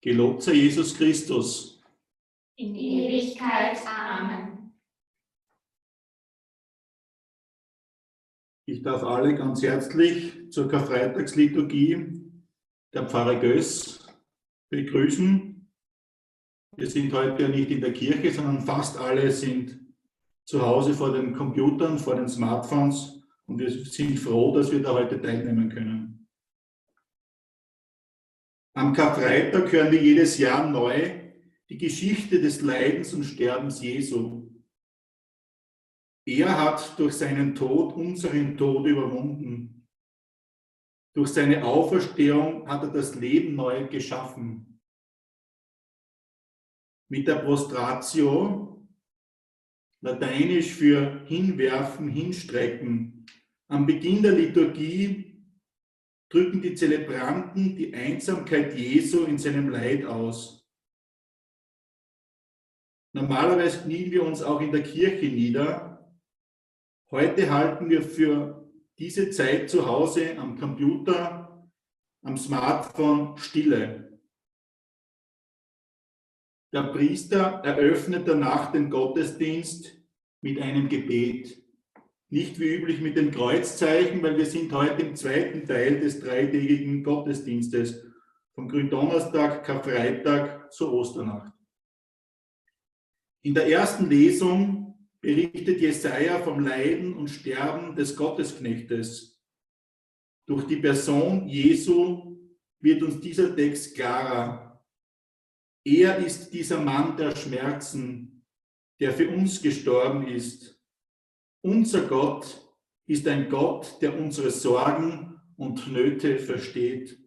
Gelobt sei Jesus Christus. In Ewigkeit. Amen. Ich darf alle ganz herzlich zur Karfreitagsliturgie der Pfarre Göss begrüßen. Wir sind heute ja nicht in der Kirche, sondern fast alle sind zu Hause vor den Computern, vor den Smartphones und wir sind froh, dass wir da heute teilnehmen können. Am Karfreitag hören wir jedes Jahr neu die Geschichte des Leidens und Sterbens Jesu. Er hat durch seinen Tod unseren Tod überwunden. Durch seine Auferstehung hat er das Leben neu geschaffen. Mit der Prostratio, lateinisch für hinwerfen, hinstrecken, am Beginn der Liturgie drücken die Zelebranten die Einsamkeit Jesu in seinem Leid aus. Normalerweise knien wir uns auch in der Kirche nieder. Heute halten wir für diese Zeit zu Hause am Computer, am Smartphone Stille. Der Priester eröffnet danach den Gottesdienst mit einem Gebet. Nicht wie üblich mit dem Kreuzzeichen, weil wir sind heute im zweiten Teil des dreitägigen Gottesdienstes, vom Gründonnerstag, Karfreitag zur Osternacht. In der ersten Lesung berichtet Jesaja vom Leiden und Sterben des Gottesknechtes. Durch die Person Jesu wird uns dieser Text klarer. Er ist dieser Mann der Schmerzen, der für uns gestorben ist. Unser Gott ist ein Gott, der unsere Sorgen und Nöte versteht.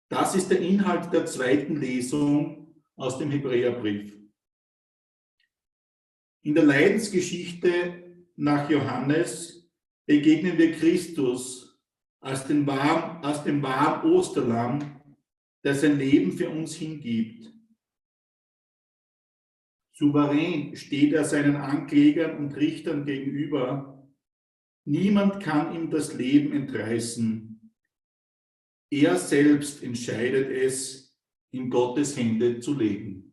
Das ist der Inhalt der zweiten Lesung aus dem Hebräerbrief. In der Leidensgeschichte nach Johannes begegnen wir Christus als dem wahren Osterlamm, der sein Leben für uns hingibt. Souverän steht er seinen Anklägern und Richtern gegenüber. Niemand kann ihm das Leben entreißen. Er selbst entscheidet es, in Gottes Hände zu legen.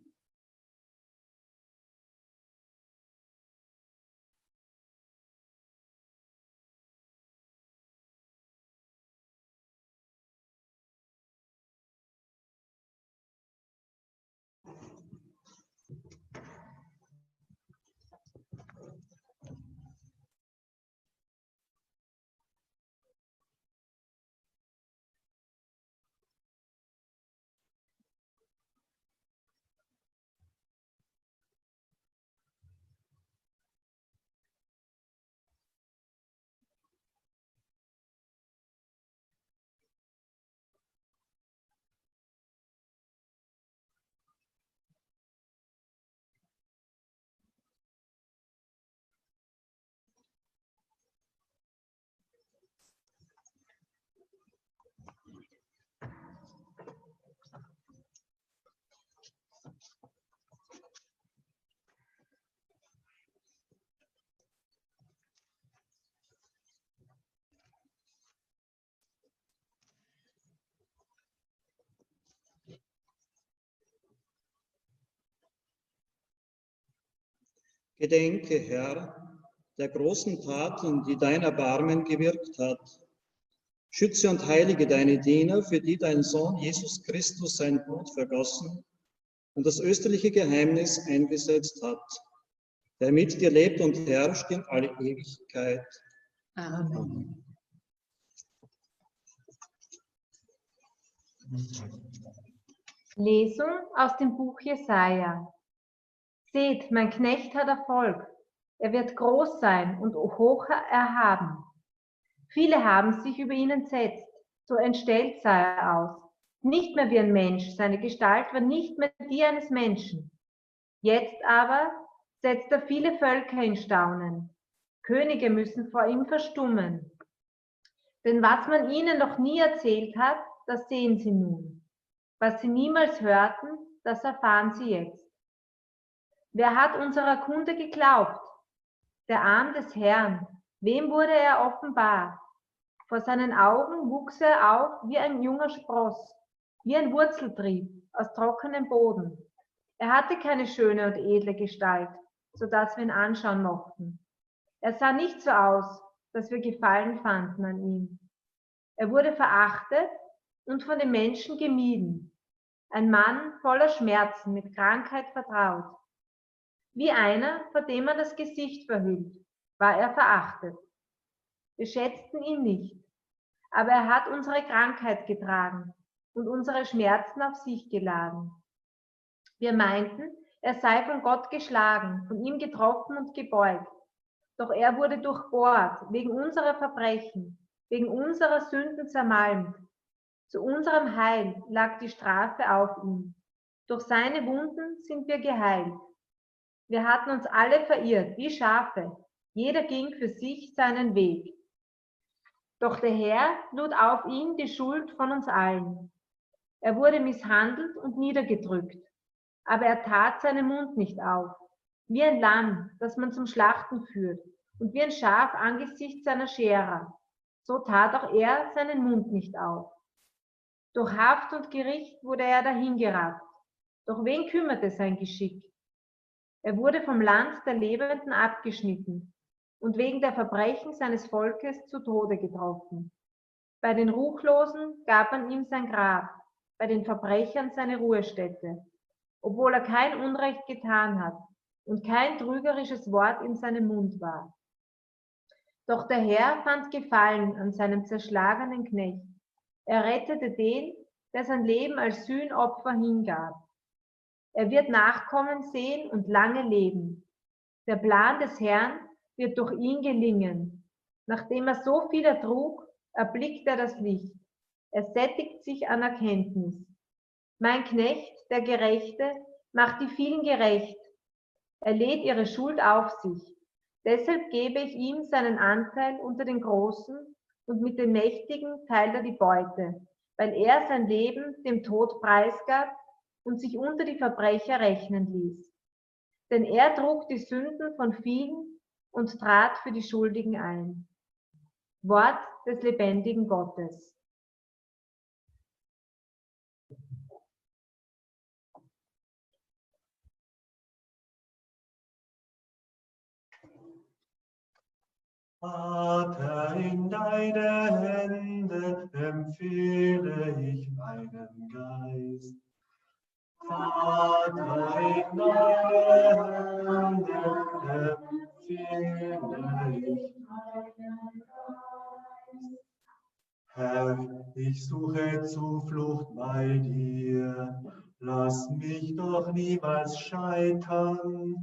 Gedenke, Herr, der großen Taten, die dein Erbarmen gewirkt hat. Schütze und heilige deine Diener, für die dein Sohn Jesus Christus sein Blut vergossen und das österliche Geheimnis eingesetzt hat, der mit dir lebt und herrscht in alle Ewigkeit. Amen. Lesung aus dem Buch Jesaja. Seht, mein Knecht hat Erfolg. Er wird groß sein und hoch erhaben. Viele haben sich über ihn entsetzt, so entstellt sah er aus. Nicht mehr wie ein Mensch, seine Gestalt war nicht mehr die eines Menschen. Jetzt aber setzt er viele Völker in Staunen. Könige müssen vor ihm verstummen. Denn was man ihnen noch nie erzählt hat, das sehen sie nun. Was sie niemals hörten, das erfahren sie jetzt. Wer hat unserer Kunde geglaubt? Der Arm des Herrn. Wem wurde er offenbar? Vor seinen Augen wuchs er auf wie ein junger Spross, wie ein Wurzeltrieb aus trockenem Boden. Er hatte keine schöne und edle Gestalt, so dass wir ihn anschauen mochten. Er sah nicht so aus, dass wir Gefallen fanden an ihm. Er wurde verachtet und von den Menschen gemieden. Ein Mann voller Schmerzen, mit Krankheit vertraut. Wie einer, vor dem man das Gesicht verhüllt, war er verachtet. Wir schätzten ihn nicht, aber er hat unsere Krankheit getragen und unsere Schmerzen auf sich geladen. Wir meinten, er sei von Gott geschlagen, von ihm getroffen und gebeugt. Doch er wurde durchbohrt, wegen unserer Verbrechen, wegen unserer Sünden zermalmt. Zu unserem Heil lag die Strafe auf ihm. Durch seine Wunden sind wir geheilt. Wir hatten uns alle verirrt, wie Schafe. Jeder ging für sich seinen Weg. Doch der Herr lud auf ihn die Schuld von uns allen. Er wurde misshandelt und niedergedrückt, aber er tat seinen Mund nicht auf. Wie ein Lamm, das man zum Schlachten führt, und wie ein Schaf angesichts seiner Scherer. So tat auch er seinen Mund nicht auf. Durch Haft und Gericht wurde er dahingerafft. Doch wen kümmerte sein Geschick? Er wurde vom Land der Lebenden abgeschnitten und wegen der Verbrechen seines Volkes zu Tode getroffen. Bei den Ruchlosen gab man ihm sein Grab, bei den Verbrechern seine Ruhestätte, obwohl er kein Unrecht getan hat und kein trügerisches Wort in seinem Mund war. Doch der Herr fand Gefallen an seinem zerschlagenen Knecht. Er rettete den, der sein Leben als Sühnopfer hingab. Er wird Nachkommen sehen und lange leben. Der Plan des Herrn wird durch ihn gelingen. Nachdem er so viel ertrug, erblickt er das Licht. Er sättigt sich an Erkenntnis. Mein Knecht, der Gerechte, macht die vielen gerecht. Er lädt ihre Schuld auf sich. Deshalb gebe ich ihm seinen Anteil unter den Großen und mit den Mächtigen teilt er die Beute, weil er sein Leben dem Tod preisgab und sich unter die Verbrecher rechnen ließ. Denn er trug die Sünden von vielen und trat für die Schuldigen ein. Wort des lebendigen Gottes. Vater, in deine Hände empfehle ich meinen Geist. Vater, in deine Hände empfehle ich meinen Geist. Herr, ich suche Zuflucht bei dir. Lass mich doch niemals scheitern.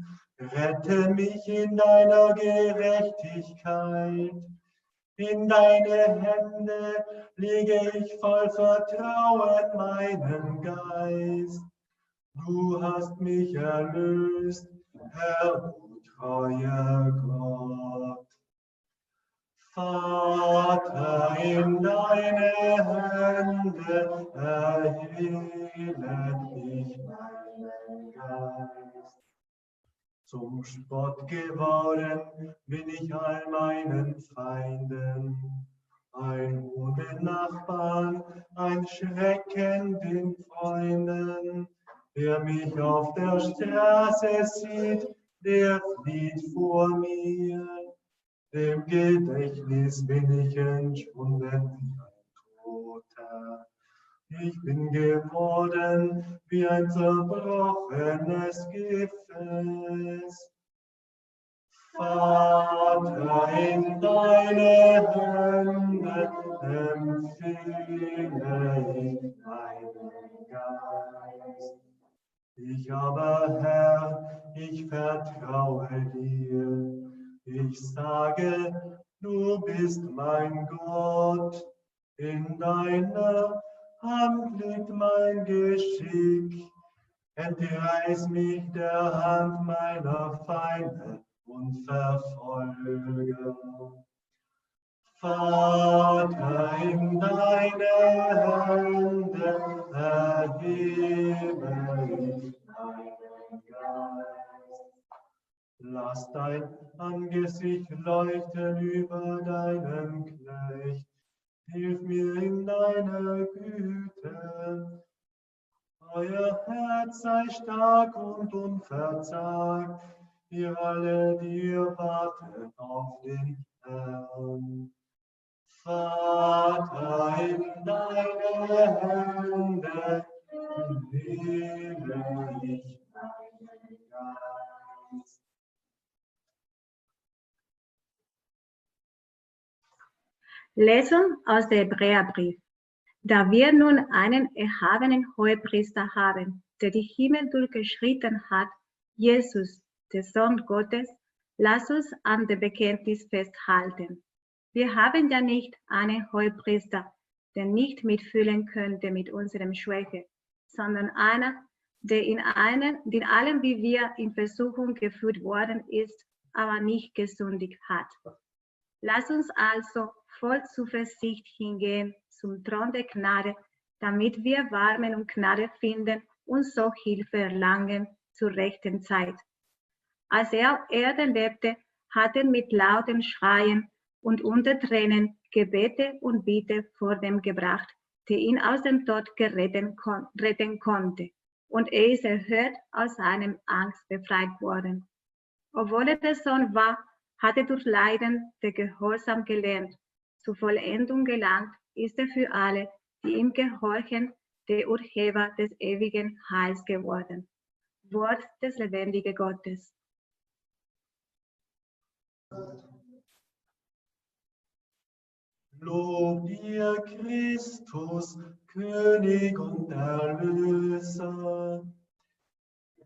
Rette mich in deiner Gerechtigkeit. In deine Hände lege ich voll Vertrauen meinen Geist. Du hast mich erlöst, Herr, du treuer Gott. Vater, in deine Hände erhebe ich meinen Geist. Zum Spott geworden bin ich all meinen Feinden, ein Hohn den Nachbarn, ein Schrecken den Freunden. Wer mich auf der Straße sieht, der flieht vor mir. Dem Gedächtnis bin ich entschwunden wie ein Toter. Ich bin geworden wie ein zerbrochenes Gefäß. Vater, in deine Hände empfehle ich meinen Geist. Ich aber, Herr, ich vertraue dir. Ich sage, du bist mein Gott. In deiner Hand liegt mein Geschick. Entreiß mich der Hand meiner Feinde und Verfolger. Vater, in deine Hände erhebe ich meinen Geist. Lass dein Angesicht leuchten über deinem Knecht. Hilf mir in deiner Güte. Euer Herz sei stark und unverzagt, ihr alle, die ihr wartet auf den Herrn. Vater, in deine Hände lege ich meinen Geist. Lesung aus dem Hebräerbrief. Da wir nun einen erhabenen Hohepriester haben, der die Himmel durchgeschritten hat, Jesus, der Sohn Gottes, lass uns an dem Bekenntnis festhalten. Wir haben ja nicht einen Hohepriester, der nicht mitfühlen könnte mit unserem Schwäche, sondern einer, der in allem wie wir in Versuchung geführt worden ist, aber nicht gesündigt hat. Lass uns also voll Zuversicht hingehen zum Thron der Gnade, damit wir Warmen und Gnade finden und so Hilfe erlangen zur rechten Zeit. Als er auf Erden lebte, hat er mit lauten Schreien und unter Tränen Gebete und Bitte vor dem gebracht, der ihn aus dem Tod retten konnte. Und er ist erhört aus seinem Angst befreit worden. Obwohl er der Sohn war, hat er durch Leiden der Gehorsam gelernt. Zur Vollendung gelangt ist er für alle, die ihm gehorchen, der Urheber des ewigen Heils geworden. Wort des lebendigen Gottes. Lob dir, Christus, König und Erlöser.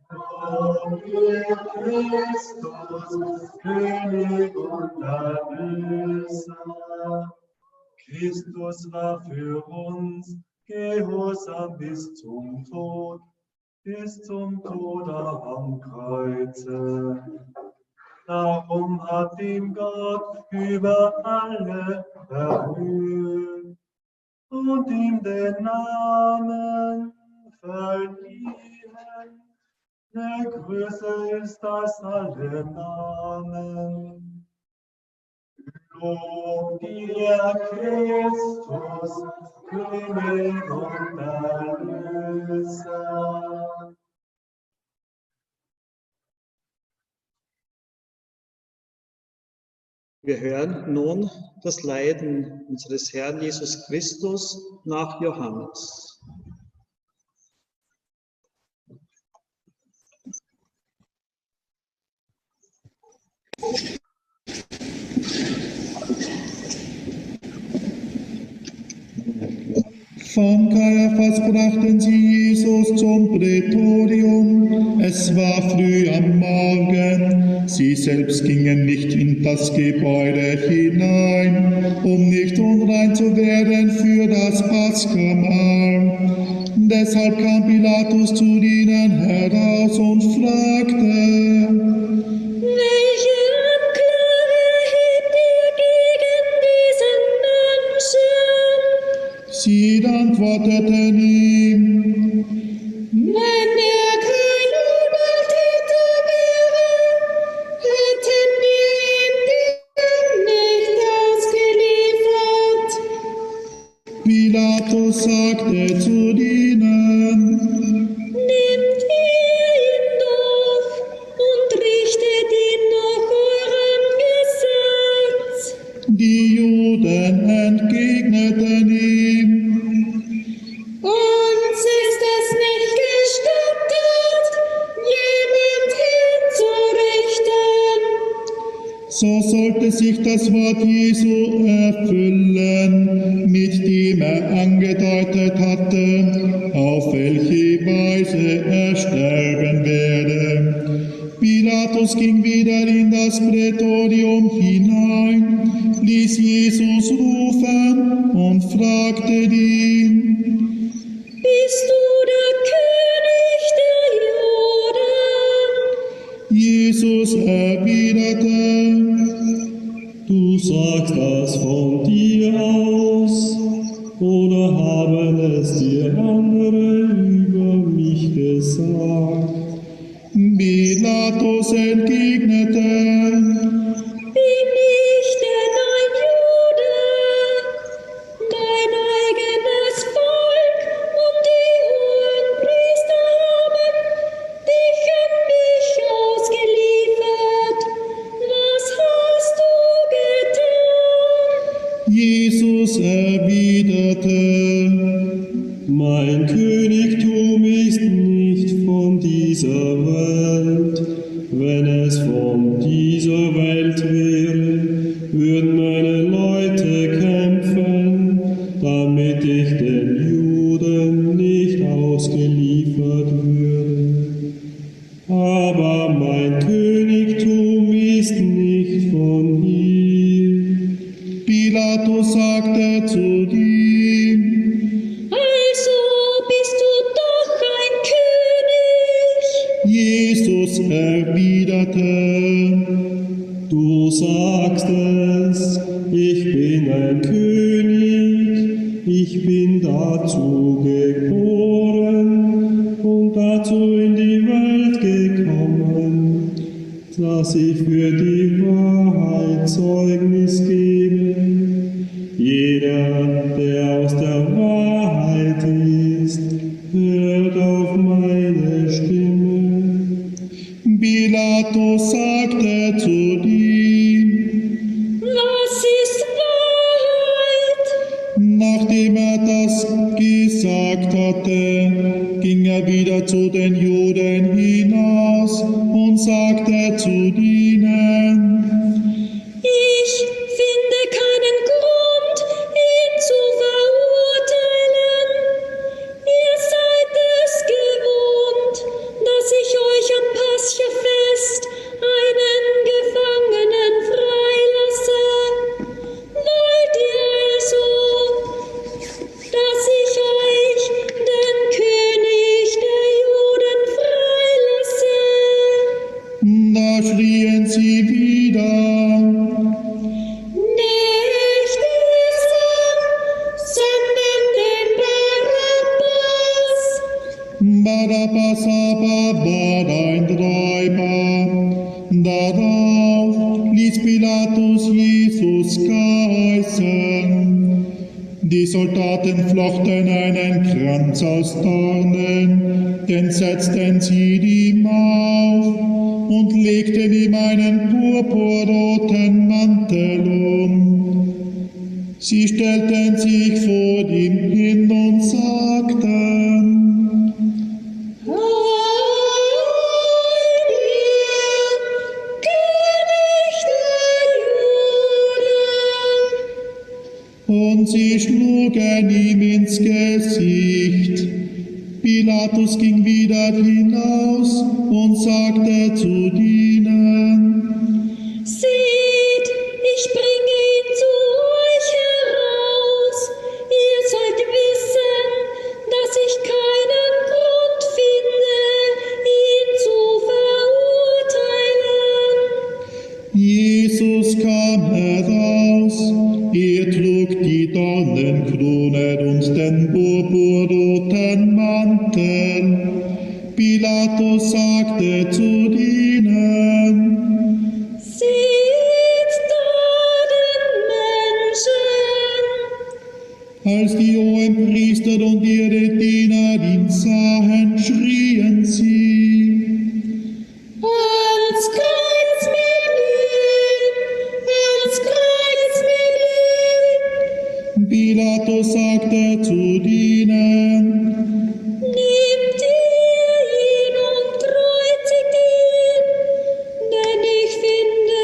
Lob dir, Christus, König und Erlöser. Christus war für uns gehorsam bis zum Tod am Kreuze. Darum hat ihn Gott über alle erhöht und ihm den Namen verliehen, der größer ist als alle Namen. Lob dir, Christus, König und Erlöser. Wir hören nun das Leiden unseres Herrn Jesus Christus nach Johannes. Von Kaiaphas brachten sie Jesus zum Prätorium. Es war früh am Morgen. Sie selbst gingen nicht in das Gebäude hinein, um nicht unrein zu werden für das Paschamahl. Deshalb kam Pilatus zu ihnen heraus und fragte: Welche Anklage hebt ihr gegen diesen Menschen? Sie antworteten ihm: Wenn er kein Übeltäter wäre, hätten wir ihn dir nicht ausgeliefert. Pilatus sagte zu ihnen: Nehmt ihr ihn doch und richtet ihn nach eurem Gesetz. Die Juden entgegneten ihm: Uns ist es nicht gestattet, jemand hinzurichten. So sollte sich das Wort Jesu erfüllen, mit dem er angedeutet hatte, auf welche Weise er sterben werde. Pilatus ging wieder in das Prätorium hinein, ließ Jesus rufen und fragte ihn: Bist du der König der Juden? Jesus erwiderte: Du sagst das von dir aus, oder haben es dir andere Pilatus entgegnete: Bin ich denn ein Jude? Dein eigenes Volk und die Hohenpriester haben dich an mich ausgeliefert. Was hast du getan? Jesus erwiderte: Mein Königtum ist nicht von dieser Welt. Wenn es von dieser Welt wäre, würden meine Leute kämpfen, damit ich den Juden nicht ausgeliefert würde. Aber mein Königtum ist nicht von hier. Pilatus sagte zu ihm: Also bist du doch ein König. Jesus erwiderte: Du sagst es, ich bin ein König, ich bin dazu geboren und dazu in die Welt gekommen, dass ich für die Wahrheit Zeugnis gebe. Jeder, der aus der Wahrheit ist, hört auf meine Stimme. Pilatus sagte zu ihm: Was ist Wahrheit? Nachdem er das gesagt hatte, ging er wieder zu den Juden hinaus und sagte zu ihnen: Ich finde keinen Grund, ihn zu verurteilen. Ihr seid es gewohnt, dass ich euch am Paschafest einen Gefangenen freilasse. Wollt ihr also, dass ich euch, den König der Juden, freilasse? Da schrien sie wieder: Nicht diesen, sondern den Barabbas. Barabbas aber war ein Räuber. Darauf ließ Pilatus Jesus geißeln. Die Soldaten flochten einen Kranz aus Dornen, den setzten sie ihm auf und legten ihm einen purpurroten Mantel um. Sie stellten sich vor ihm hin und sagten: Und sie schlugen ihm ins Gesicht. Pilatus ging wieder hinaus und sagte zu ihnen: Seht, ich bringe ihn zu euch heraus. Ihr sollt wissen, dass ich keinen Grund finde, ihn zu verurteilen. Jesus kam heraus, er trug die Dornenkrone und den purpurroten Mantel. Pilatus sagte zu ihnen: Seht da den Menschen. Als die Hohenpriester und ihre Diener ihn sahen, schrien sie: Ans Kreuz mit ihm! Ans Kreuz mit ihm! Pilatus sagte zu ihnen: Nehmt ihr ihn und kreuzigt ihn, denn ich finde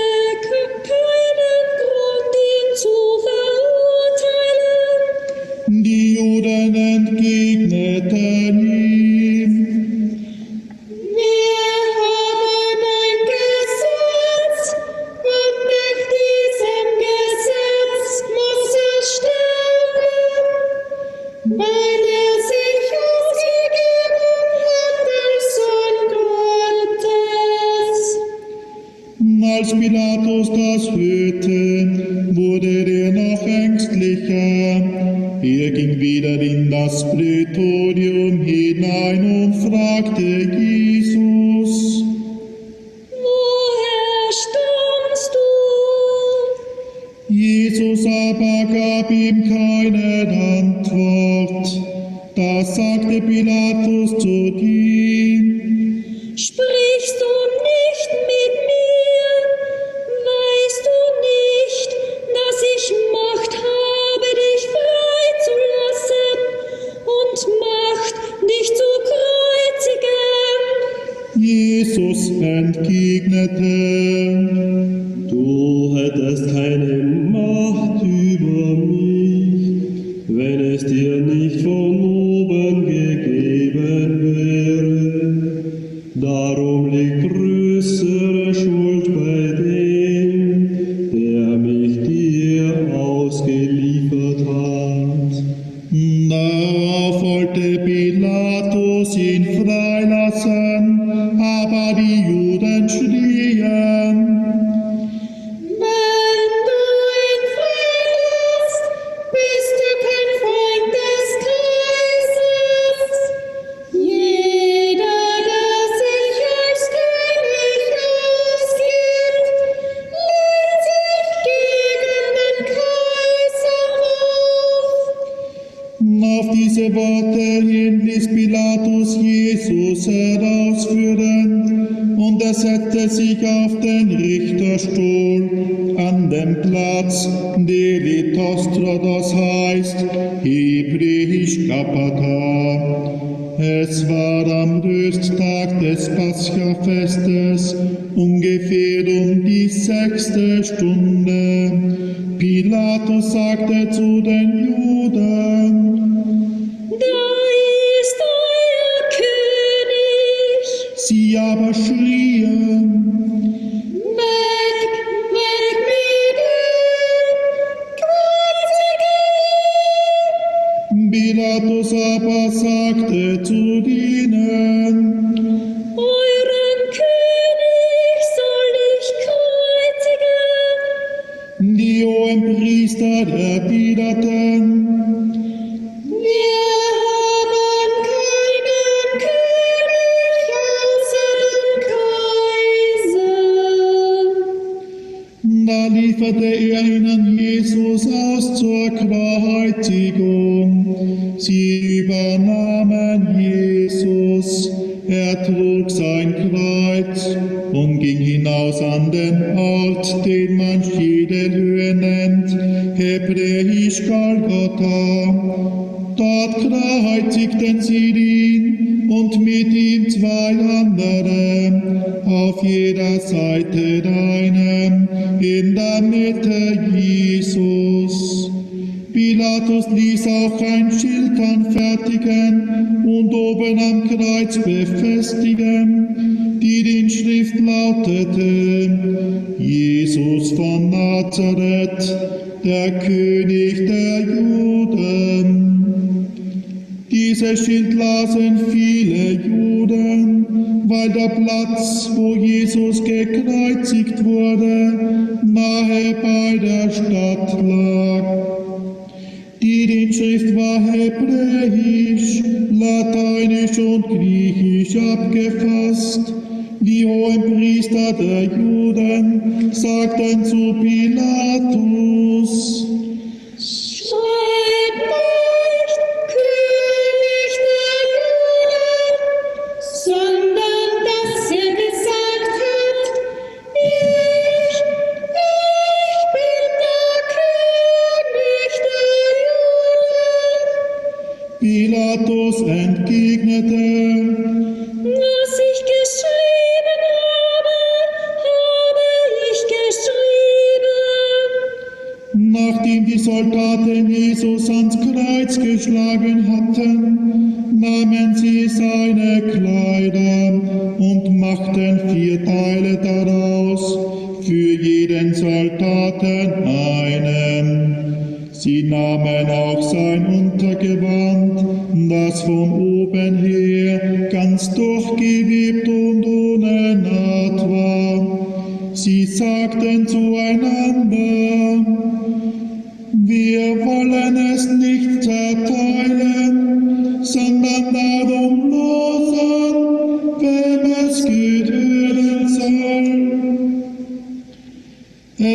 keinen Grund, ihn zu verurteilen. Die Juden entgegneten ihm: Wir haben ein Gesetz, und nach diesem Gesetz muss er sterben, weil er sich ausgegeben hat als Sohn Gottes. Als Pilatus das hörte, wurde er noch ängstlicher. Er ging wieder in das Prätorium hinein und fragte Jesus: Jesus aber gab ihm keine Antwort. Da sagte Pilatus zu ihm: Sprichst du nicht mit mir? Weißt du nicht, dass ich Macht habe, dich freizulassen und Macht, dich zu kreuzigen? Jesus entgegnete: Du hättest keine Macht über mich, wenn es dir nicht von oben gegeben wäre. Darum liegt größere Schuld bei dem, der mich dir ausgeliefert hat. Darauf wollte Pilatus ihn freilassen, aber die Juden schrien: Wenn du ihn freilässt, bist du kein Freund des Kaisers. Jeder, der sich als König ausgibt, lehnt sich gegen den Kaiser auf. Auf diese Worte hin ließ Pilatus Jesus herausführen, und er setzte sich auf den Richterstuhl an dem Platz, Delitostrodos heißt, hebräisch Gabbatha. Es war am Rösttag des Paschafestes, ungefähr um die 6. Stunde. Pilatus sagte zu den Juden: Da ist euer König. Sie aber schrien: Weg, weg mit ihm, kreuzige ihn. Pilatus aber sagte zu ihnen: Euren König soll ich kreuzigen. Die Hohenpriester erwiderten: Wir haben keinen König außer dem Kaiser. Da lieferte er ihnen Jesus aus zur Kreuzigung. Sie übernahmen Jesus, er trug sein Kreuz und ging hinaus an den Ort, den man Schädelhöhe nennt, hebräisch Golgotha. Dort kreuzigten sie ihn und mit ihm 2 andere, auf jeder Seite einen, in der Mitte Jesus. Pilatus ließ auch ein Schild anfertigen und oben am Kreuz befestigen, die Inschrift lautete: Jesus von Nazareth, der König der Juden. Dieses Schild lasen viele Juden, weil der Platz, wo Jesus gekreuzigt wurde, nahe bei der Stadt lag. Die Inschrift war hebräisch, lateinisch und griechisch abgefasst. Die Hohenpriester der Juden sagten zu Pilatus: Schreib nicht König der Juden, sondern dass er gesagt hat: Ich bin der König der Juden. Pilatus entgegnete: Was ich geschrieben habe, habe ich geschrieben. Nachdem die Soldaten Jesus ans Kreuz geschlagen hatten, nahmen sie seine Kleider und machten 4 Teile daraus, für jeden Soldaten einen. Sie nahmen auch sein Untergewand, das von oben her ganz durchgewebt und ohne Naht war. Sie sagten zueinander: Wir wollen es nicht zerteilen, sondern darum losen, wem es gehören soll.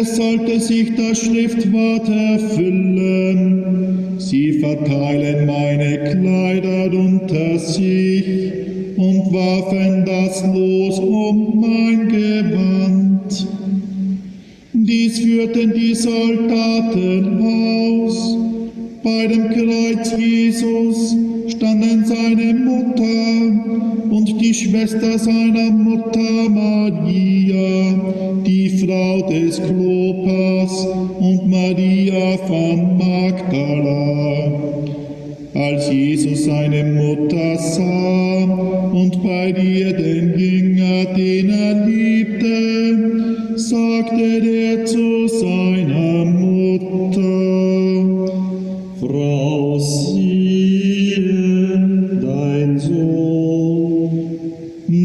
Es sollte sich das Schriftwort erfüllen. Sie verteilen meine Kleider unter sich und warfen das Los um mein Gewand. Dies führten die Soldaten aus. Bei dem Kreuz Jesus standen seine Mutter und die Schwester seiner Mutter Maria, die Frau des Klopas, und Maria von Magdala. Als Jesus seine Mutter sah und bei ihr den Jünger, den er liebte, sagte er zu seiner Mutter: Frau, siehe dein Sohn.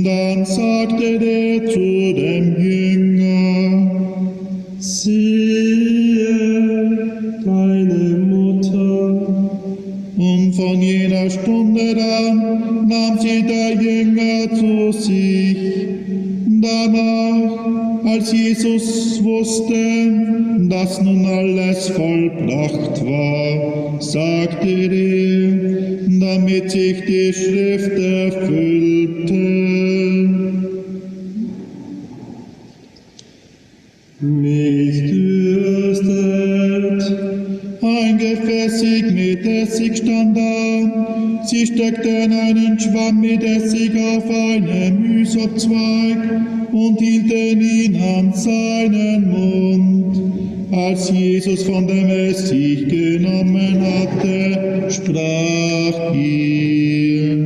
Dann sagte er zu dem Jünger: siehe deine Mutter. Und von jener Stunde an nahm sie der Jünger zu sich. Danach, als Jesus wusste, dass nun alles vollbracht war, sagte er, damit sich die Schrift erfüllte: Mich dürstet. Ein Gefäß mit Essig stand da. Sie steckten einen Schwamm mit Essig auf einen Ysopzweig und hielten ihn an seinen Mund. Als Jesus von dem Essig genommen hatte, sprach er: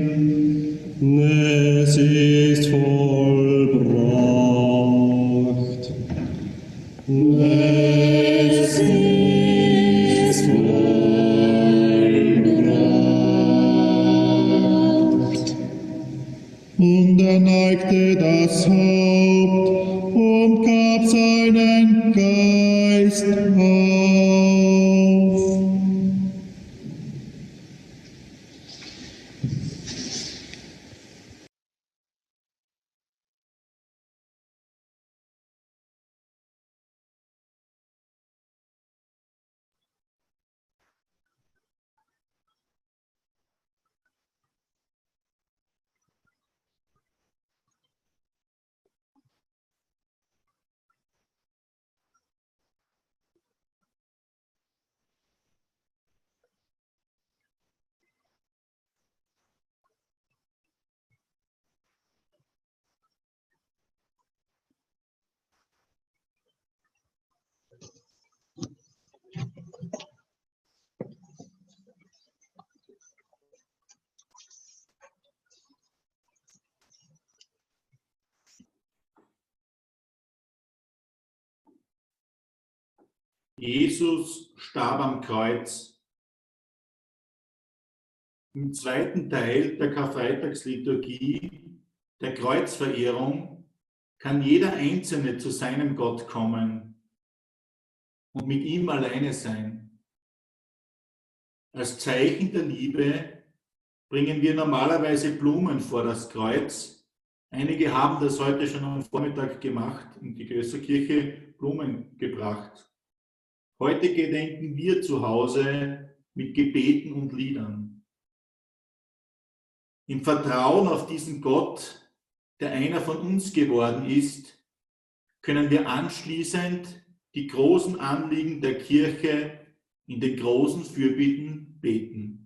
Es ist vollbracht. Es ist vollbracht. Und er neigte das Haupt und gab seinen Geist auf. Jesus starb am Kreuz. Im zweiten Teil der Karfreitagsliturgie, der Kreuzverehrung, kann jeder Einzelne zu seinem Gott kommen und mit ihm alleine sein. Als Zeichen der Liebe bringen wir normalerweise Blumen vor das Kreuz. Einige haben das heute schon am Vormittag gemacht und die Gösserkirche Blumen gebracht. Heute gedenken wir zu Hause mit Gebeten und Liedern. Im Vertrauen auf diesen Gott, der einer von uns geworden ist, können wir anschließend die großen Anliegen der Kirche in den großen Fürbitten beten.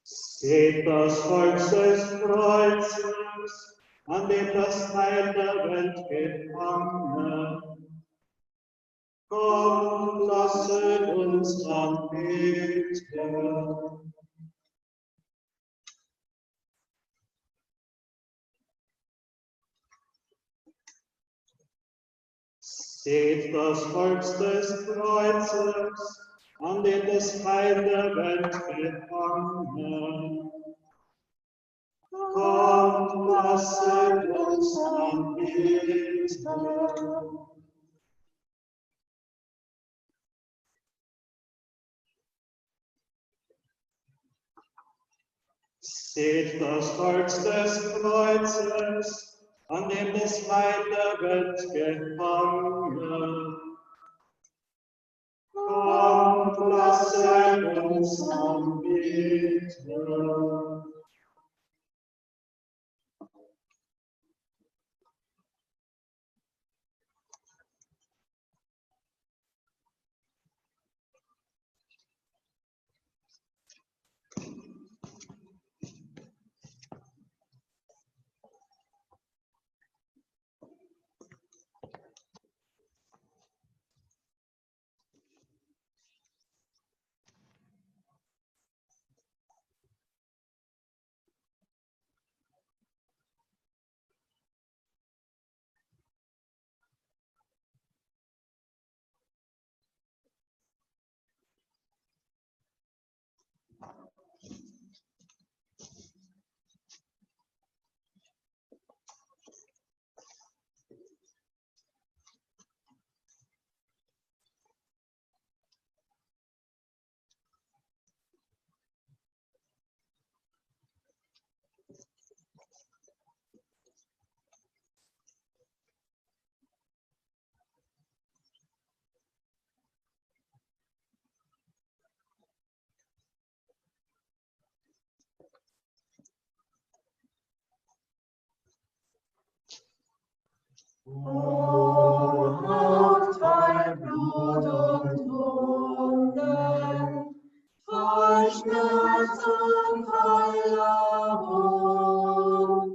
Seht das Volk des Kreuzes, an dem das Heil der Welt gefangen. Kommt, lasset uns anbeten. Seht das Volk des Kreuzes, an den das Heil der Welt gefangen. Kommt, lasset uns anbeten. Seht das Holz des Kreuzes, an dem das Heil der Welt gefangen. Kommt, lasset uns anbeten. O hauptvoll Blut und Wunden, voll Schmerz und voller Hohn.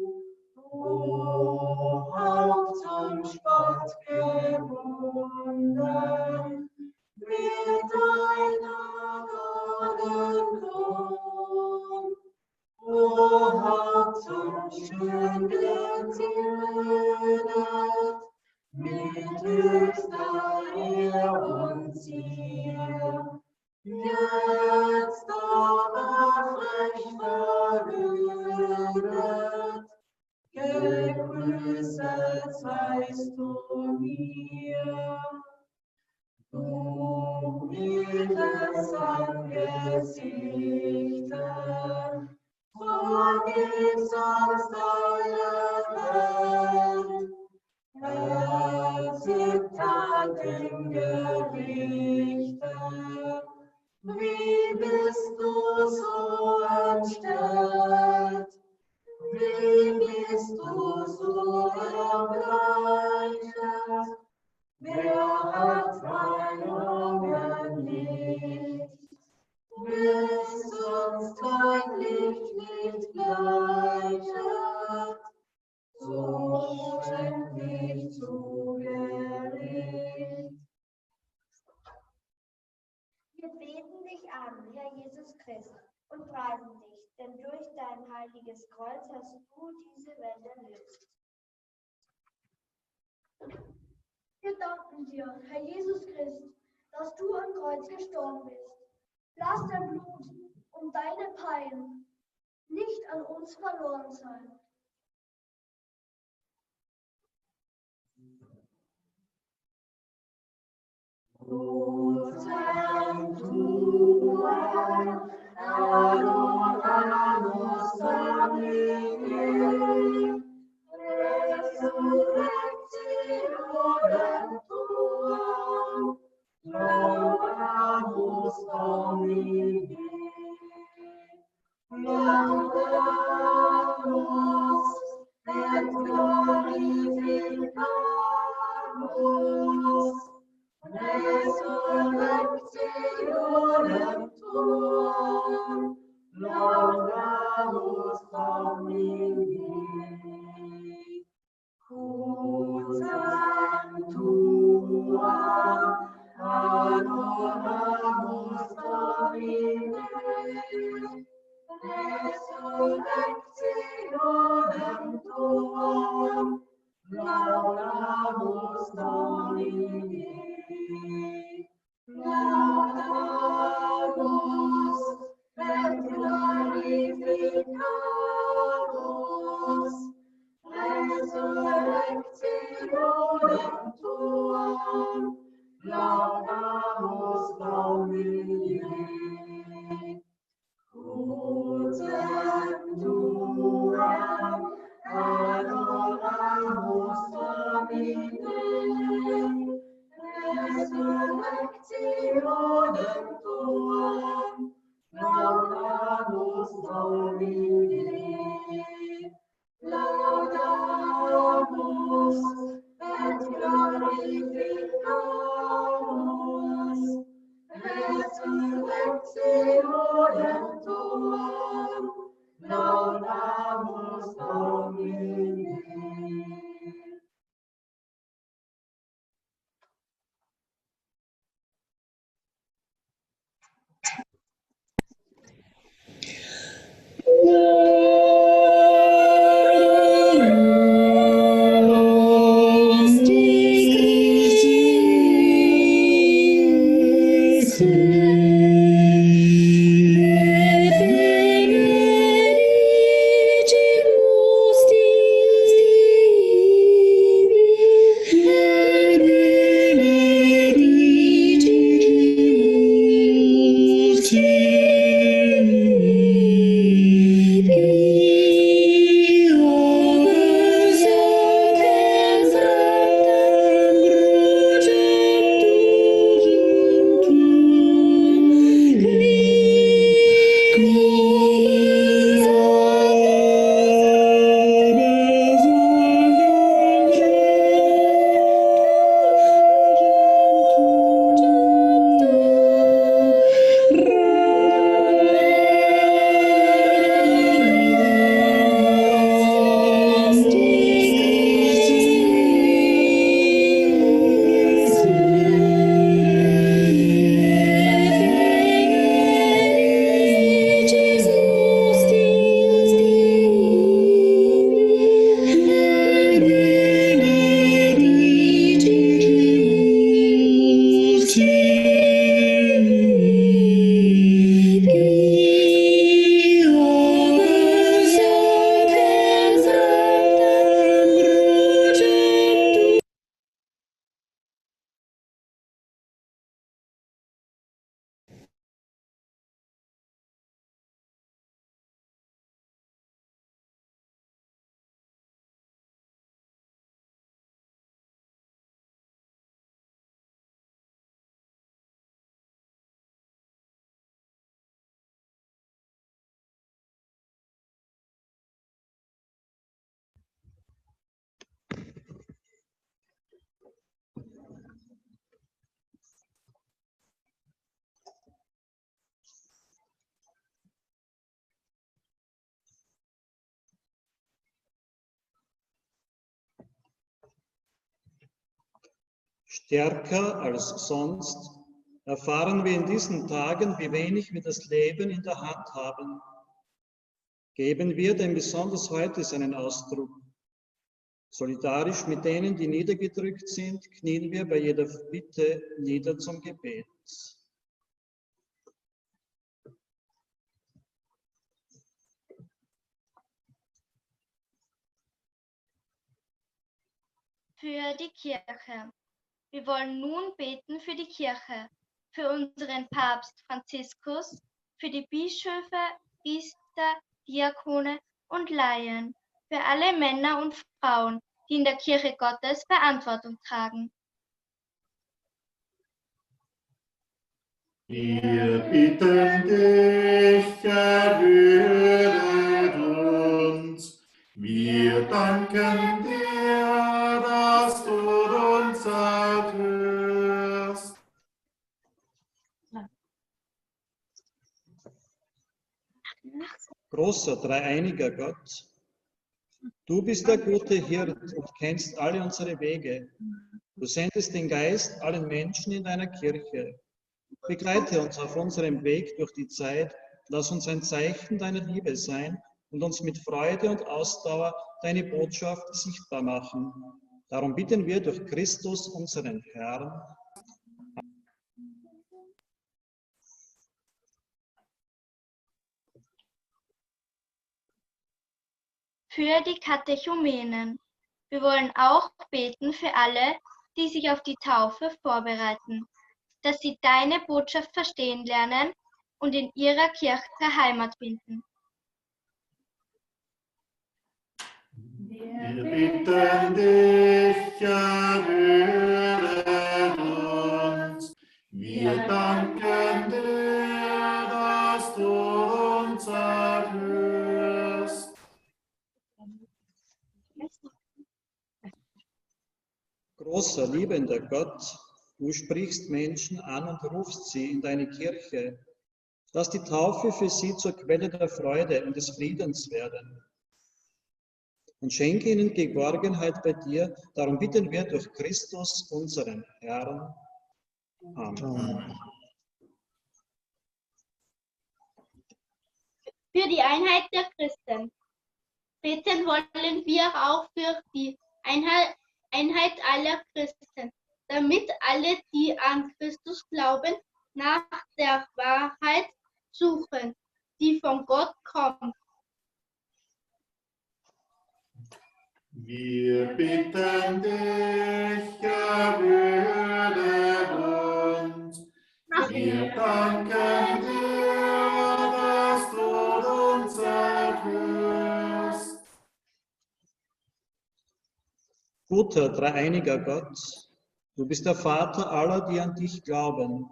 O Haupt zum Spott gebunden, mit deiner Gnadenkron. O Haupt zum schön geziert, mit höchster Ehr und Zier, jetzt aber frech verhüllet, gegrüßet seist du mir. Du mildes Angesichte, vergibst sonst alle Welt, erzittert im Gerichte. Wie bist du so entstellt? Wie bist du so erbleichet? Wer hat dein Augenlicht? Bis uns dein Licht nicht gleichet, so schenk dich zu Gericht. Wir beten dich an, Herr Jesus Christ, und preisen dich, denn durch dein heiliges Kreuz hast du diese Welt erlöst. Wir danken dir, Herr Jesus Christ, dass du am Kreuz gestorben bist. Lass dein Blut und deine Pein nicht an uns verloren sein. Adoramus Domini, resurrectionem tuam, laudamus Domini, laudamus et glorificamus, resurrectionem tuam, laudamus Domini. Ut sanctua adoramus Domine, resurrectionem tuam, laudamus Domini. Laudamus glorificamus, resurrectionem tuam, laudamus Domini. Crucem tuam adoramus Domine, resurrectionem tuam, laudamus Domine. Laudamus et glorificamus, resurrectionem tuam, laudamus Domine. Stärker als sonst erfahren wir in diesen Tagen, wie wenig wir das Leben in der Hand haben. Geben wir dem besonders heute seinen Ausdruck. Solidarisch mit denen, die niedergedrückt sind, knien wir bei jeder Bitte nieder zum Gebet. Für die Kirche. Wir wollen nun beten für die Kirche, für unseren Papst Franziskus, für die Bischöfe, Priester, Diakone und Laien, für alle Männer und Frauen, die in der Kirche Gottes Verantwortung tragen. Wir bitten dich, erhöre uns. Wir danken dir, dass du uns erhörst. Großer, dreieiniger Gott, du bist der gute Hirt und kennst alle unsere Wege. Du sendest den Geist allen Menschen in deiner Kirche. Begleite uns auf unserem Weg durch die Zeit, lass uns ein Zeichen deiner Liebe sein und uns mit Freude und Ausdauer deine Botschaft sichtbar machen. Darum bitten wir durch Christus, unseren Herrn. für die Katechumenen. Wir wollen auch beten für alle, die sich auf die Taufe vorbereiten, dass sie deine Botschaft verstehen lernen und in ihrer Kirche Heimat finden. Wir bitten dich, erhöre uns. Wir danken dir, dass du uns erhörst. Großer, liebender Gott, du sprichst Menschen an und rufst sie in deine Kirche. Lass die Taufe für sie zur Quelle der Freude und des Friedens werden. Und schenke ihnen Geborgenheit bei dir. Darum bitten wir durch Christus, unseren Herrn. Amen. Für die Einheit der Christen. Beten wollen wir auch für die Einheit aller Christen, damit alle, die an Christus glauben, nach der Wahrheit suchen, die von Gott kommt. Wir bitten dich, erhöre uns. Wir danken dir, dass du uns erhörst. Guter, dreieiniger Gott, du bist der Vater aller, die an dich glauben.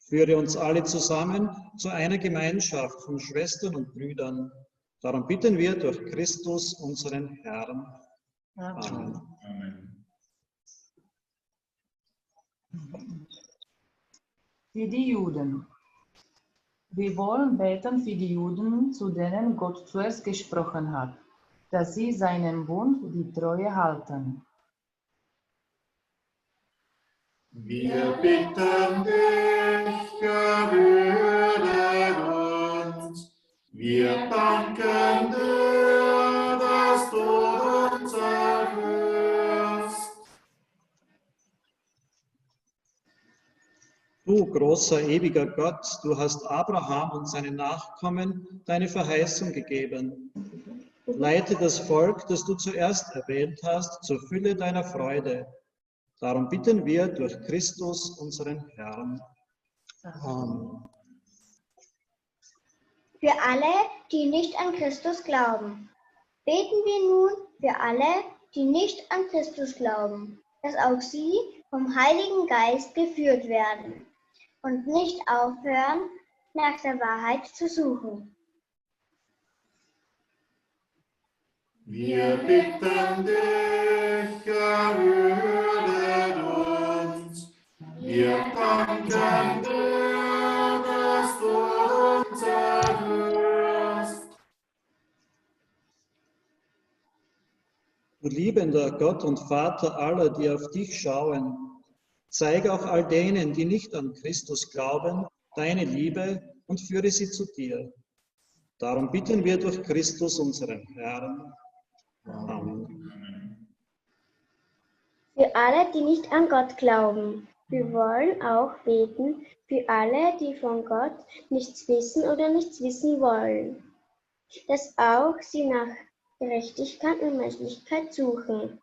Führe uns alle zusammen zu einer Gemeinschaft von Schwestern und Brüdern. Darum bitten wir durch Christus, unseren Herrn. Amen. Amen. Für die Juden. Wir wollen beten für die Juden, zu denen Gott zuerst gesprochen hat, dass sie seinem Bund die Treue halten. Wir bitten dich, erhöre uns. Wir danken dir, dass du uns erhörst. Du, großer, ewiger Gott, du hast Abraham und seinen Nachkommen deine Verheißung gegeben. Leite das Volk, das du zuerst erwählt hast, zur Fülle deiner Freude. Darum bitten wir durch Christus, unseren Herrn. Amen. Für alle, die nicht an Christus glauben. Beten wir nun für alle, die nicht an Christus glauben, dass auch sie vom Heiligen Geist geführt werden und nicht aufhören, nach der Wahrheit zu suchen. Wir bitten dich, erhöre uns. Wir danken dir, dass du uns erhörst. Du liebender Gott und Vater aller, die auf dich schauen, zeige auch all denen, die nicht an Christus glauben, deine Liebe und führe sie zu dir. Darum bitten wir durch Christus, unseren Herrn. Amen. Für alle, die nicht an Gott glauben. Wir wollen auch beten für alle, die von Gott nichts wissen oder nichts wissen wollen, dass auch sie nach Gerechtigkeit und Menschlichkeit suchen.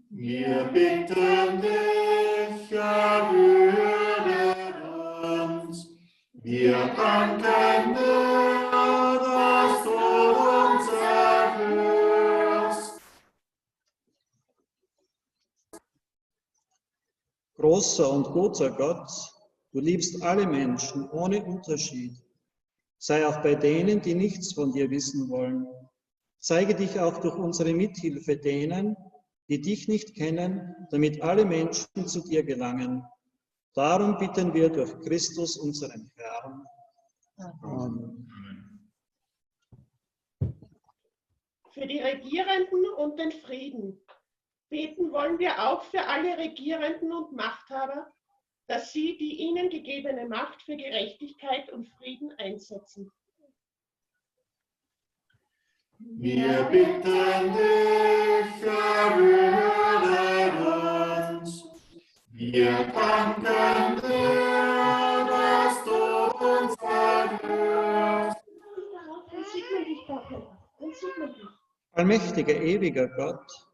Wir bitten dich, erhöre uns. Wir danken dir, dass du uns erhörst. Großer und guter Gott, du liebst alle Menschen ohne Unterschied. Sei auch bei denen, die nichts von dir wissen wollen. Zeige dich auch durch unsere Mithilfe denen, die dich nicht kennen, damit alle Menschen zu dir gelangen. Darum bitten wir durch Christus, unseren Herrn. Amen. Für die Regierenden und den Frieden. Beten wollen wir auch für alle Regierenden und Machthaber, dass sie die ihnen gegebene Macht für Gerechtigkeit und Frieden einsetzen. Wir bitten dich, erhöre uns. Wir danken dir, dass du uns erhörst. Und segnen Allmächtiger, ewiger Gott,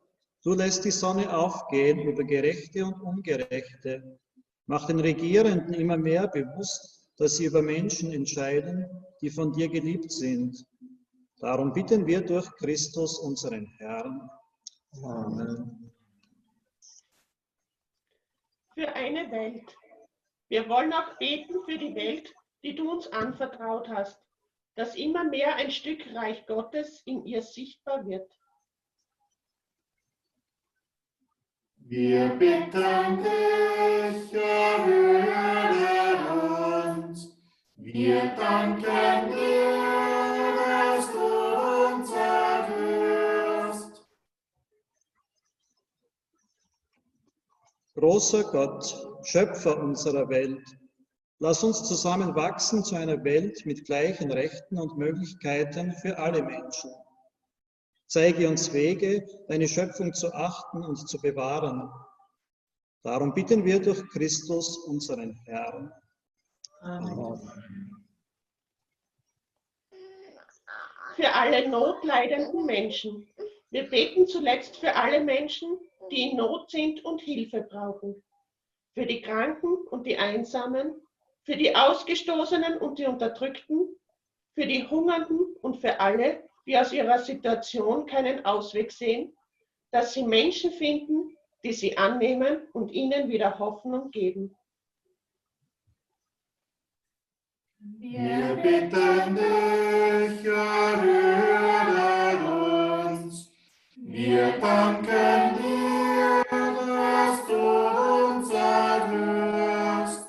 du lässt die Sonne aufgehen über Gerechte und Ungerechte. Mach den Regierenden immer mehr bewusst, dass sie über Menschen entscheiden, die von dir geliebt sind. Darum bitten wir durch Christus, unseren Herrn. Amen. Für eine Welt. Wir wollen auch beten für die Welt, die du uns anvertraut hast, dass immer mehr ein Stück Reich Gottes in ihr sichtbar wird. Wir bitten dich, erhöre uns. Wir danken dir, dass du uns erhörst. Großer Gott, Schöpfer unserer Welt, lass uns zusammen wachsen zu einer Welt mit gleichen Rechten und Möglichkeiten für alle Menschen. Zeige uns Wege, deine Schöpfung zu achten und zu bewahren. Darum bitten wir durch Christus, unseren Herrn. Amen. Für alle notleidenden Menschen. Wir beten zuletzt für alle Menschen, die in Not sind und Hilfe brauchen. Für die Kranken und die Einsamen, für die Ausgestoßenen und die Unterdrückten, für die Hungernden und für alle, die aus ihrer Situation keinen Ausweg sehen, dass sie Menschen finden, die sie annehmen und ihnen wieder Hoffnung geben. Wir bitten dich, erhöre uns. Wir danken dir, dass du uns erhörst.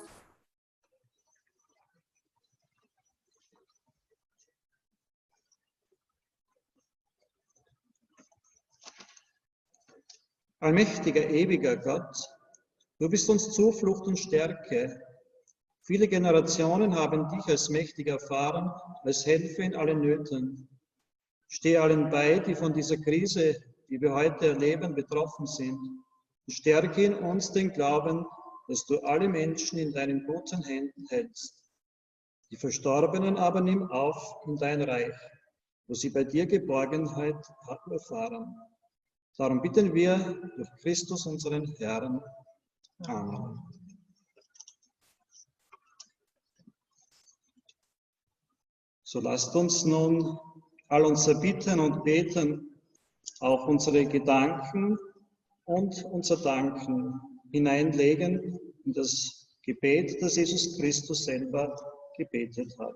Allmächtiger, ewiger Gott, du bist uns Zuflucht und Stärke. Viele Generationen haben dich als mächtig erfahren, als Helfer in allen Nöten. Steh allen bei, die von dieser Krise, die wir heute erleben, betroffen sind. Und stärke in uns den Glauben, dass du alle Menschen in deinen guten Händen hältst. Die Verstorbenen aber nimm auf in dein Reich, wo sie bei dir Geborgenheit erfahren. Darum bitten wir durch Christus, unseren Herrn. Amen. So lasst uns nun all unser Bitten und Beten, auch unsere Gedanken und unser Danken hineinlegen in das Gebet, das Jesus Christus selber gebetet hat.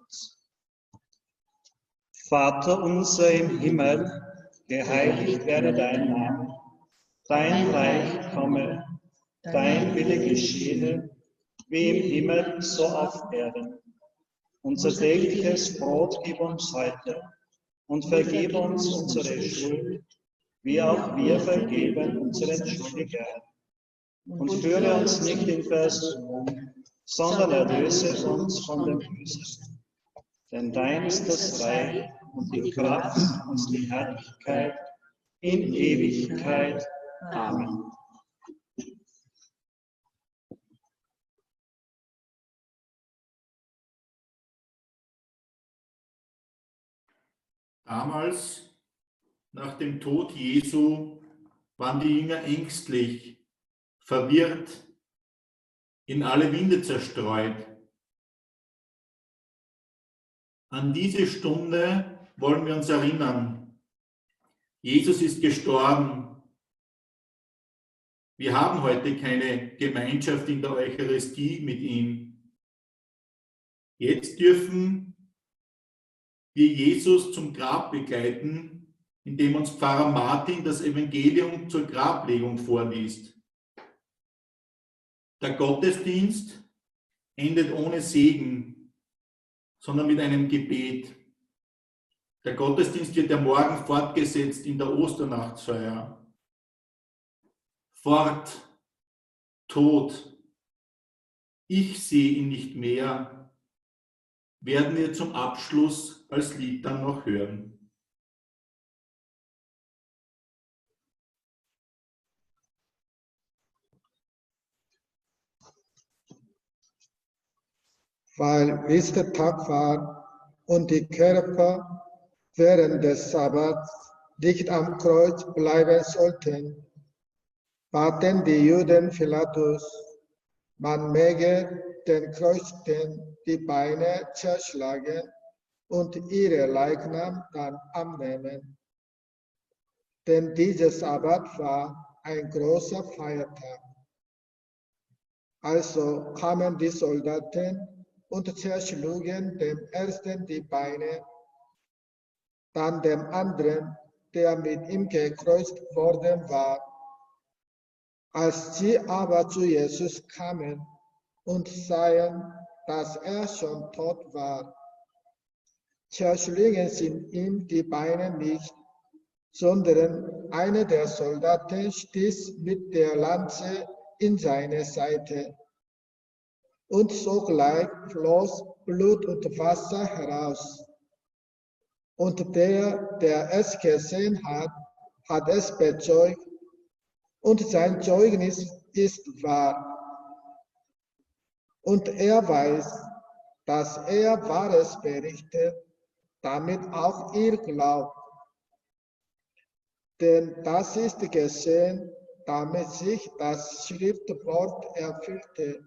Vater unser im Himmel, geheiligt werde dein Name, dein Reich komme, dein Wille geschehe, wie im Himmel, so auf Erden. Unser tägliches Brot gib uns heute und vergib uns unsere Schuld, wie auch wir vergeben unseren Schuldigern. Und führe uns nicht in Versuchung, sondern erlöse uns von dem Bösen. Denn dein ist das Reich und die Kraft und die Herrlichkeit in Ewigkeit. Amen. Damals, nach dem Tod Jesu, waren die Jünger ängstlich, verwirrt, in alle Winde zerstreut. An diese Stunde wollen wir uns erinnern. Jesus ist gestorben. Wir haben heute keine Gemeinschaft in der Eucharistie mit ihm. Jetzt dürfen wir Jesus zum Grab begleiten, indem uns Pfarrer Martin das Evangelium zur Grablegung vorliest. Der Gottesdienst endet ohne Segen, sondern mit einem Gebet. Der Gottesdienst wird ja morgen fortgesetzt in der Osternachtsfeier. Fort, Tod, ich sehe ihn nicht mehr, werden wir zum Abschluss als Lied dann noch hören. Weil Ostertag war und die Körper während des Sabbats dicht am Kreuz bleiben sollten, baten die Juden Pilatus, man möge den Kreuzten die Beine zerschlagen und ihre Leichnam dann annehmen. Denn dieser Sabbat war ein großer Feiertag. Also kamen die Soldaten und zerschlugen dem ersten die Beine, dann dem anderen, der mit ihm gekreuzt worden war. Als sie aber zu Jesus kamen und sahen, dass er schon tot war, zerschlugen sie ihm die Beine nicht, sondern einer der Soldaten stieß mit der Lanze in seine Seite. Und sogleich floss Blut und Wasser heraus. Und der es gesehen hat, hat es bezeugt, und sein Zeugnis ist wahr. Und er weiß, dass er Wahres berichtet, damit auch ihr glaubt. Denn das ist geschehen, damit sich das Schriftwort erfüllte.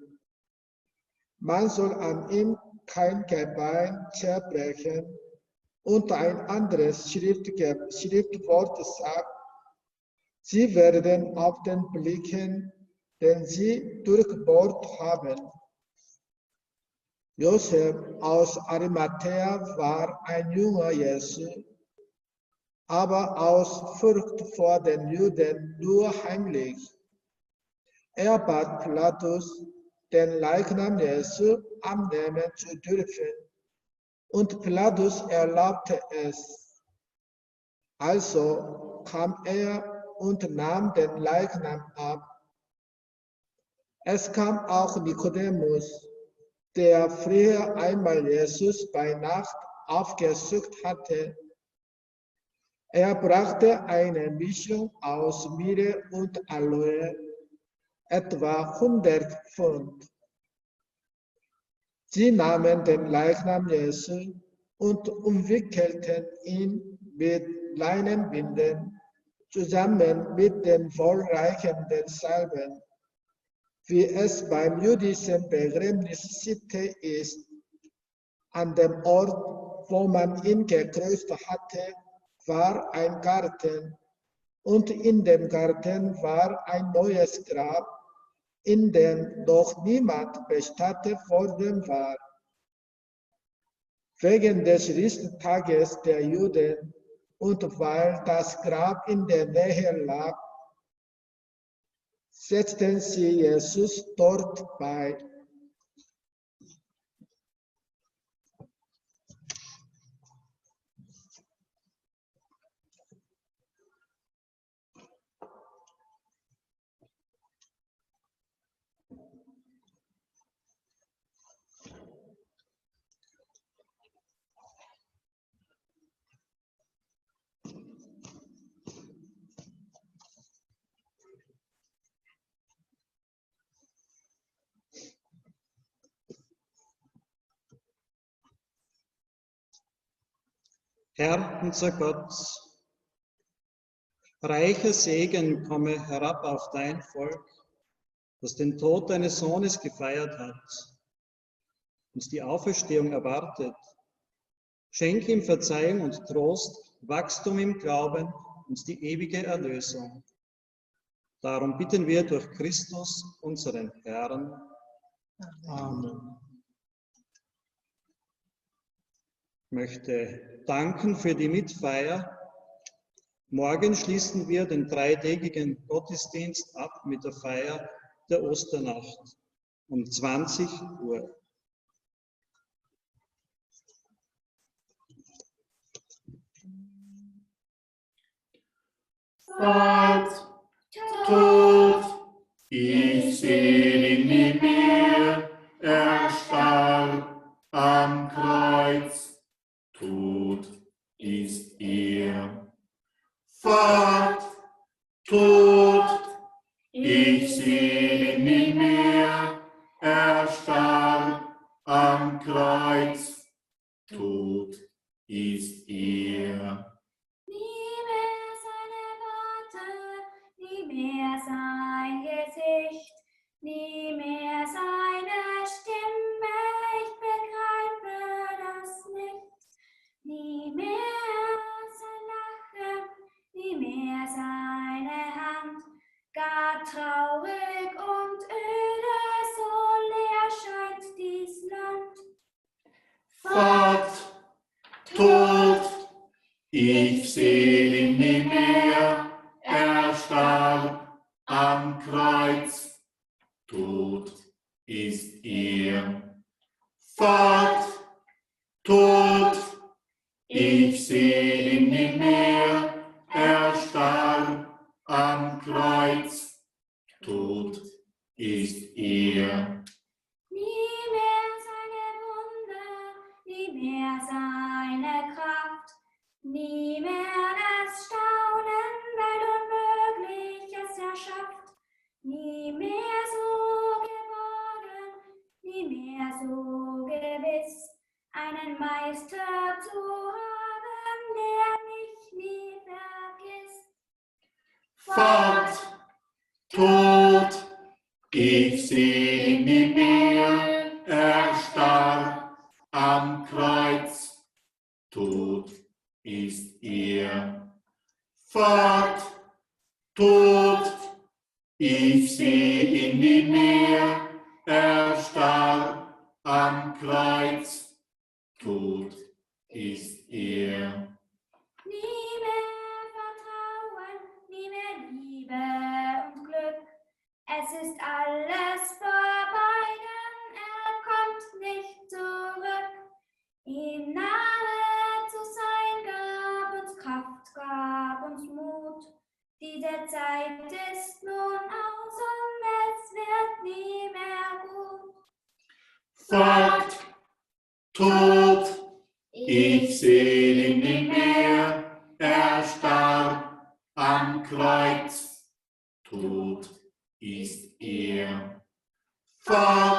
Man soll an ihm kein Gebein zerbrechen. Und ein anderes Schriftwort sagt, sie werden auf den blicken, den sie durchbohrt haben. Josef aus Arimathäa war ein junger Jesu, aber aus Furcht vor den Juden nur heimlich. Er bat Pilatus, den Leichnam Jesu annehmen zu dürfen, und Pilatus erlaubte es. Also kam er und nahm den Leichnam ab. Es kam auch Nikodemus, der früher einmal Jesus bei Nacht aufgesucht hatte. Er brachte eine Mischung aus Myrrhe und Aloe, etwa 100 Pfund. Sie nahmen den Leichnam Jesu und umwickelten ihn mit Leinenbinden zusammen mit den wohlreichenden Salben, wie es beim jüdischen Begräbnis Sitte ist. An dem Ort, wo man ihn gekreuzt hatte, war ein Garten, und in dem Garten war ein neues Grab, in dem noch niemand bestattet worden war. Wegen des Risttages der Juden und weil das Grab in der Nähe lag, setzten sie Jesus dort bei. Herr, unser Gott, reicher Segen komme herab auf dein Volk, das den Tod deines Sohnes gefeiert hat, uns die Auferstehung erwartet. Schenk ihm Verzeihung und Trost, Wachstum im Glauben und die ewige Erlösung. Darum bitten wir durch Christus, unseren Herrn. Amen. Ich möchte danken für die Mitfeier. Morgen schließen wir den dreitägigen Gottesdienst ab mit der Feier der Osternacht um 20 Uhr. Fahrt, Tod, ich seh ihn nie mehr, er starb am Kreuz. Tod ist er. Fahrt, Tod, ich seh ihn nie mehr, er starb am Kreuz. Tod ist er. Nie mehr Fort, Tod, ich seh ihn nie mehr, er starb am Kreuz, tot ist er. Fort, Tod, ich seh ihn nie mehr, er starb am Kreuz, tot ist er. Nie mehr seine Wunder, nie mehr seine Kraft, nie mehr das Staunen, weil Unmögliches erschafft, nie mehr so geborgen, nie mehr so gewiss, einen Meister zu haben, der mich nie vergisst. Fort, Tod, ich seh ihn nie mehr, er starb am Kreuz, tot ist er. Fort, Tod, ich seh ihn nie mehr, er starb am Kreuz, tot ist er. Nie mehr Vertrauen, nie mehr Liebe und Glück. Es ist alles vorbei, denn er kommt nicht zurück. Ihm nahe zu sein gab uns Kraft, gab uns Mut. Diese Zeit ist nun aus und es wird nie mehr gut. Fort, Tod, ich seh ihn nie mehr, er starb am Kreuz, tot ist er. Fort,